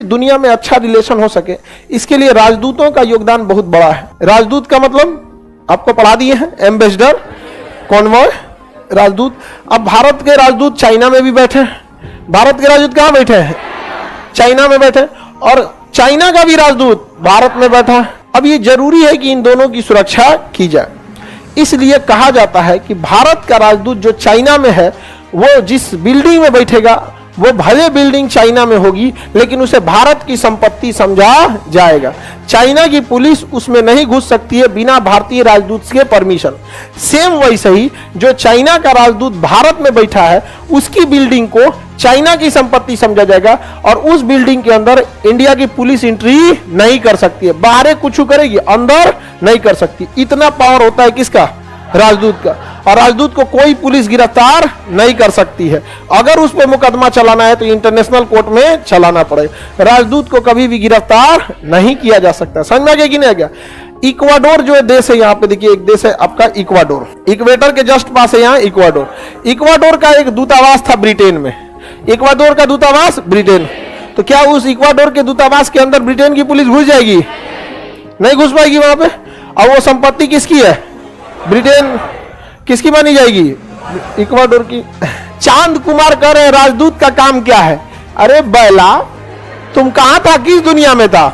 दुनिया में अच्छा रिलेशन हो सके, इसके लिए राजदूतों का योगदान बहुत बड़ा है। राजदूत का मतलब आपको पढ़ा दिए हैं, एम्बेसडर, कॉन्वॉय, राजदूत। अब भारत के राजदूत चाइना में भी बैठे हैं। भारत के राजदूत कहां बैठे हैं? चाइना में बैठे, और चाइना का भी राजदूत भारत में बैठा है। अब ये जरूरी है कि इन दोनों की सुरक्षा की जाए, इसलिए कहा जाता है कि भारत का राजदूत जो चाइना में है, वो जिस बिल्डिंग में बैठेगा वो भले बिल्डिंग चाइना में होगी, लेकिन उसे भारत की संपत्ति समझा जाएगा। चाइना की पुलिस उसमें नहीं घुस सकती है बिना भारतीय राजदूत के परमिशन। सेम वैसे ही जो चाइना का राजदूत भारत में बैठा है, उसकी बिल्डिंग को चाइना की संपत्ति समझा जाएगा, और उस बिल्डिंग के अंदर इंडिया की पुलिस एंट्री नहीं कर सकती है। बाहर कुछ करेगी, अंदर नहीं कर सकती। इतना पावर होता है किसका? राजदूत का। और राजदूत को कोई पुलिस गिरफ्तार नहीं कर सकती है। अगर उस पर मुकदमा चलाना है तो इंटरनेशनल कोर्ट में चलाना पड़े। राजदूत को कभी भी गिरफ्तार नहीं किया जा सकता। समझ में आ गया कि नहीं आ गया? इक्वाडोर जो देश है, यहाँ पे देखिए एक देश है आपका इक्वाडोर, इक्वेटर के जस्ट पास है यहाँ इक्वाडोर। इक्वाडोर का एक दूतावास था ब्रिटेन में। इक्वाडोर का दूतावास ब्रिटेन, तो क्या उस इक्वाडोर के दूतावास के अंदर ब्रिटेन की पुलिस घुस जाएगी? नहीं घुस पाएगी वहां पे। और वो संपत्ति किसकी है? ब्रिटेन किसकी मानी जाएगी? इक्वाडोर की। चांद कुमार कह रहे हैं राजदूत का काम क्या है? अरे बैला, तुम कहां था, किस दुनिया में था?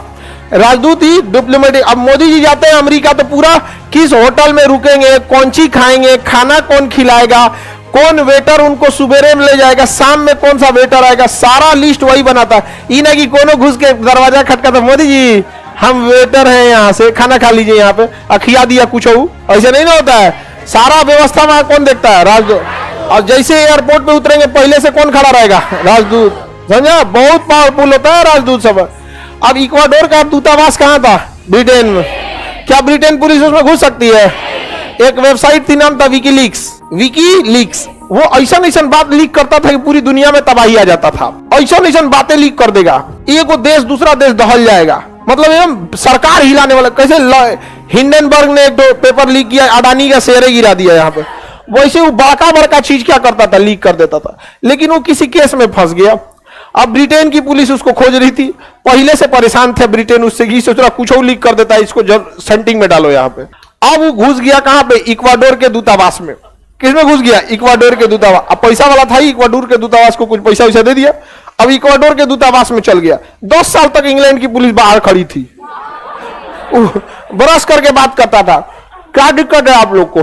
राजदूत ही डिप्लोमेटिक। अब मोदी जी जाते हैं अमेरिका तो पूरा किस होटल में रुकेंगे, कौन सी खाएंगे, खाना कौन खिलाएगा, कौन वेटर उनको सुबेरे में ले जाएगा, शाम में कौन सा वेटर आएगा, सारा लिस्ट वही बनाता है। इन्हें कि कोनो घुस के दरवाजा खटकाता, मोदी जी हम वेटर हैं, यहाँ से खाना खा लीजिए, यहाँ पे अखिया दिया कुछ हो, ऐसे नहीं ना होता है। सारा व्यवस्था वहां कौन देखता है? राजदूत। और जैसे एयरपोर्ट पे उतरेंगे पहले से कौन खड़ा रहेगा? राजदूत। समझा? बहुत पावरफुल होता है राजदूत सब। अब इक्वाडोर का दूतावास कहां था? ब्रिटेन में। क्या ब्रिटेन पुलिस उसमें घुस सकती है? एक वेबसाइट थी, नाम था विकीलीक्स। विकीलीक्स वो ऐसा बात लीक करता था कि पूरी दुनिया में तबाही आ जाता था। ऐसा बातें लीक कर देगा, एक देश दूसरा देश दहल जाएगा। मतलब एकदम सरकार हिलाने वाला। कैसे हिंडनबर्ग ने एक पेपर लीक किया, अडानी का शेयर गिरा दिया यहाँ पे। वैसे वो बड़का बड़का चीज क्या करता था, लीक कर देता था, लेकिन वो किसी केस में फंस गया। अब ब्रिटेन की पुलिस उसको खोज रही थी, पहले से परेशान थे ब्रिटेन उससे कि सोच रहा कुछ और लीक कर देता है, इसको जब सेंटिंग में डालो यहाँ पे। अब वो घुस गया कहां पे? इक्वाडोर के दूतावास में। किसमें घुस गया? इक्वाडोर के दूतावास। अब पैसा वाला था ही, इक्वाडोर के दूतावास को कुछ पैसा वैसा दे दिया। अब इक्वाडोर के दूतावास में चल गया। 10 साल तक इंग्लैंड की पुलिस बाहर खड़ी थी, ब्रश करके बात करता था, क्या दिक्कत है आप लोग को,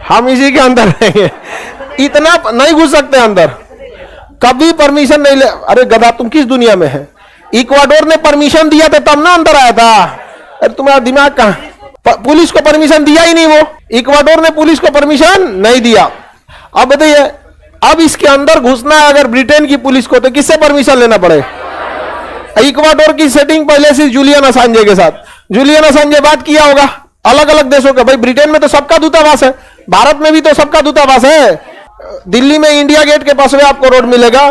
हम इसी के अंदर रहेंगे। इतना नहीं घुस सकते अंदर, कभी परमिशन नहीं ले। अरे गधा, तुम किस दुनिया में है? इक्वाडोर ने परमिशन दिया था तब ना अंदर आया था। अरे तुम्हारा दिमाग कहां? पुलिस को परमिशन दिया ही नहीं, वो इक्वाडोर ने पुलिस को परमिशन नहीं दिया। अब बताइए, अब इसके अंदर घुसना है अगर ब्रिटेन की पुलिस को, तो किससे परमिशन लेना पड़े? इक्वाडोर की सेटिंग पहले से जूलियन असांजे के साथ। जूलियन असांजे बात किया होगा अलग अलग देशों का। भाई ब्रिटेन में तो सबका दूतावास है, भारत में भी तो सबका दूतावास है। दिल्ली में इंडिया गेट के पास में आपको रोड मिलेगा,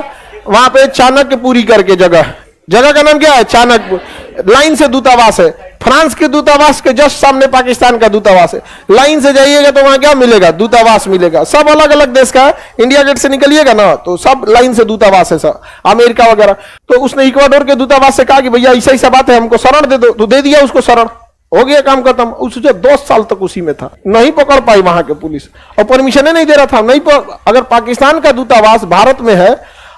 वहां पे चाणक्यपुरी करके जगह का नाम क्या है? चाणक्यपुर। लाइन से दूतावास है। फ्रांस के दूतावास के जस्ट सामने पाकिस्तान का दूतावास है। लाइन से जाइएगा तो वहां क्या मिलेगा? दूतावास मिलेगा। सब अलग अलग देश का है। इंडिया गेट से निकलिएगा ना तो सब लाइन से दूतावास है, सब अमेरिका वगैरह। तो उसने इक्वाडोर के दूतावास से कहा कि भैया ऐसा ऐसा बात है, हमको शरण दे दो। तो दे दिया उसको शरण, हो गया काम खत्म। उससे 10 साल तक उसी में था, नहीं पकड़ पाई वहां के पुलिस, और परमिशन नहीं दे रहा था। नहीं अगर पाकिस्तान का दूतावास भारत में है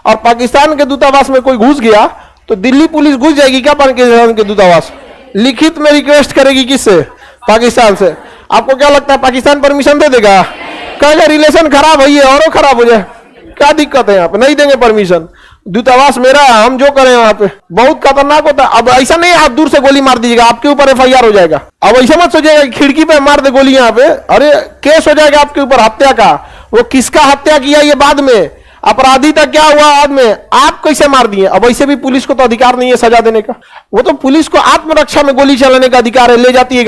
और पाकिस्तान के दूतावास में कोई घुस गया तो दिल्ली पुलिस घुस जाएगी क्या पाकिस्तान के दूतावास? लिखित में रिक्वेस्ट करेगी किससे? पाकिस्तान से। आपको क्या लगता है पाकिस्तान परमिशन दे देगा? कहेगा रिलेशन खराब है, ये और खराब हो जाए, क्या दिक्कत है? यहाँ पे नहीं देंगे परमिशन, दूतावास मेरा है, हम जो करें वहां पे। बहुत खतरनाक होता है। अब ऐसा नहीं आप दूर से गोली मार दीजिएगा, आपके ऊपर FIR हो जाएगा। अब ऐसा मत सोचिएगा खिड़की पे मार दे गोली यहाँ पे, अरे केस हो जाएगा आपके ऊपर हत्या का। वो किसका हत्या किया ये बाद में, अपराधी तक क्या हुआ बाद में, आप कैसे मार दिए। अब वैसे भी पुलिस को तो अधिकार नहीं है सजा देने का, वो तो पुलिस को आत्मरक्षा में गोली चलाने का अधिकार है, ले जाती है।